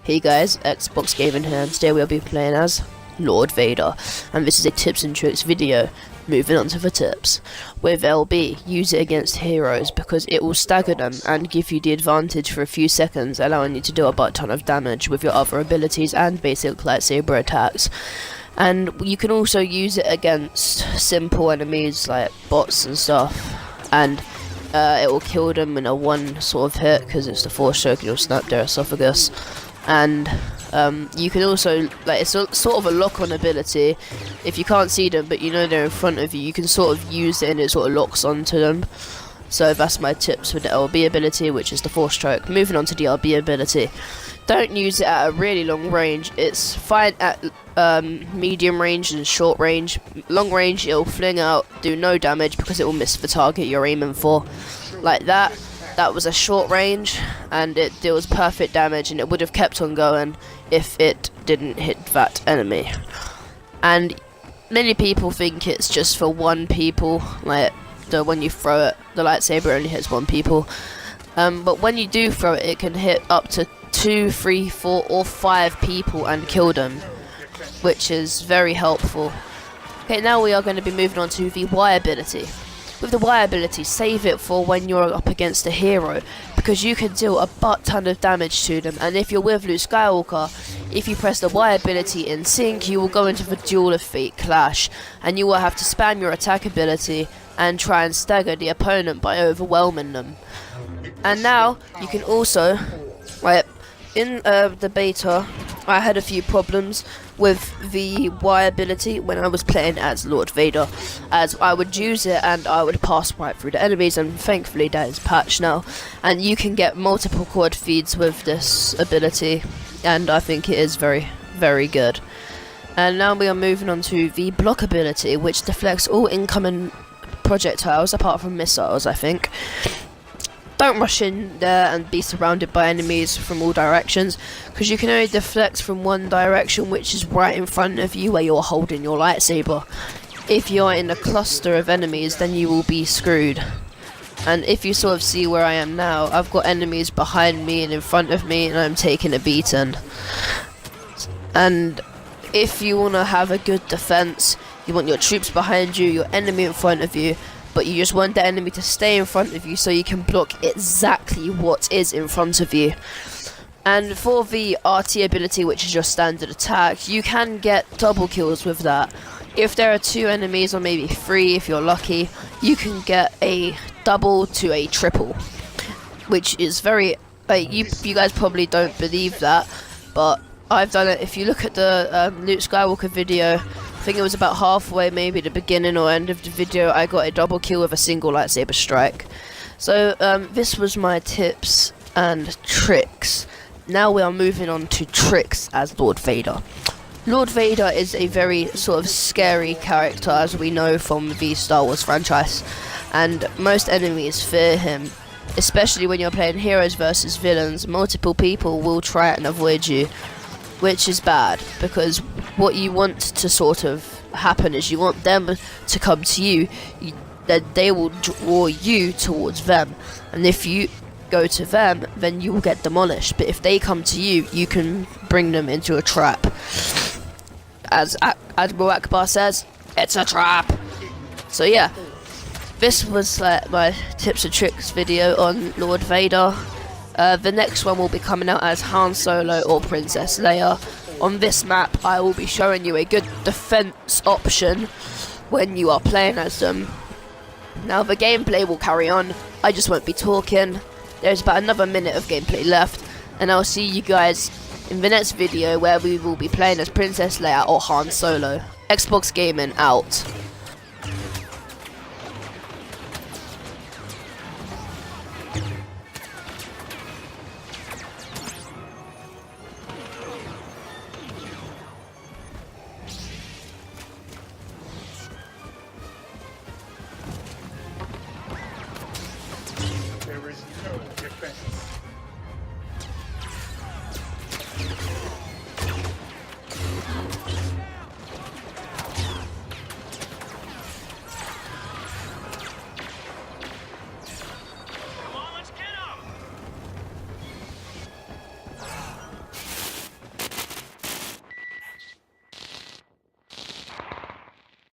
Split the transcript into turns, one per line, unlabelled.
Hey guys, Xbox Gaming here, and today we'll be playing as Lord Vader, and this is a tips and tricks video. Moving on to the tips. With LB, use it against heroes because it will stagger them and give you the advantage for a few seconds, allowing you to do a butt ton of damage with your other abilities and basic lightsaber attacks. And you can also use it against simple enemies like bots and stuff, and it will kill them in a one sort of hit because it's the force choke and you'll snap their esophagus. And you can also, like, it's sort of a lock-on ability. If you can't see them but you know they're in front of you, you can sort of use it and it sort of locks onto them. So that's my tips with the LB ability, which is the force choke. Moving on to the LB ability, don't use it at a really long range. It's fine at medium range and short range. Long range, it'll fling out, do no damage because it will miss the target you're aiming for, like that. That was a short range and it deals perfect damage, and it would have kept on going if it didn't hit that enemy. And many people think it's just for one people, like when you throw it, the lightsaber only hits one people. But when you do throw it, it can hit up to 2, 3, 4 or 5 people and kill them, which is very helpful. Okay, now we are going to be moving on to the Y ability. With the Y ability, save it for when you're up against a hero, because you can deal a butt ton of damage to them. And if you're with Luke Skywalker, if you press the Y ability in sync, you will go into the Duel of Fate clash, and you will have to spam your attack ability and try and stagger the opponent by overwhelming them. And now you can also, like, in the beta, I had a few problems with the Y ability when I was playing as Lord Vader, as I would use it and I would pass right through the enemies, and thankfully that is patched now, and you can get multiple quad feeds with this ability, and I think it is very, very good. And now we are moving on to the block ability, which deflects all incoming projectiles apart from missiles, I think. Don't rush in there and be surrounded by enemies from all directions, because you can only deflect from one direction, which is right in front of you where you're holding your lightsaber. If you're in a cluster of enemies, then you will be screwed. And if you sort of see where I am now, I've got enemies behind me and in front of me, and I'm taking a beating. And if you want to have a good defense, you want your troops behind you, your enemy in front of you, but you just want the enemy to stay in front of you so you can block exactly what is in front of you. And for the RT ability, which is your standard attack, you can get double kills with that. If there are 2 enemies, or maybe 3 if you're lucky, you can get a double to a triple, which is very, you guys probably don't believe that, but I've done it. If you look at the Luke Skywalker video, I think it was about halfway, maybe the beginning or end of the video, I got a double kill with a single lightsaber strike. So this was my tips and tricks. Now we are moving on to tricks as Lord Vader. Lord Vader is a very sort of scary character, as we know from the Star Wars franchise, and most enemies fear him, especially when you're playing heroes versus villains. Multiple people will try and avoid you, which is bad, because what you want to sort of happen is you want them to come to you, that they will draw you towards them, and if you go to them, then you will get demolished. But if they come to you, you can bring them into a trap. As Admiral Akbar says, it's a trap. So yeah, this was my tips and tricks video on Lord Vader. The next one will be coming out as Han Solo or Princess Leia. On this map, I will be showing you a good defense option when you are playing as them. Now the gameplay will carry on, I just won't be talking. There's about another minute of gameplay left, and I'll see you guys in the next video where we will be playing as Princess Leia or Han Solo. Xbox Gaming out.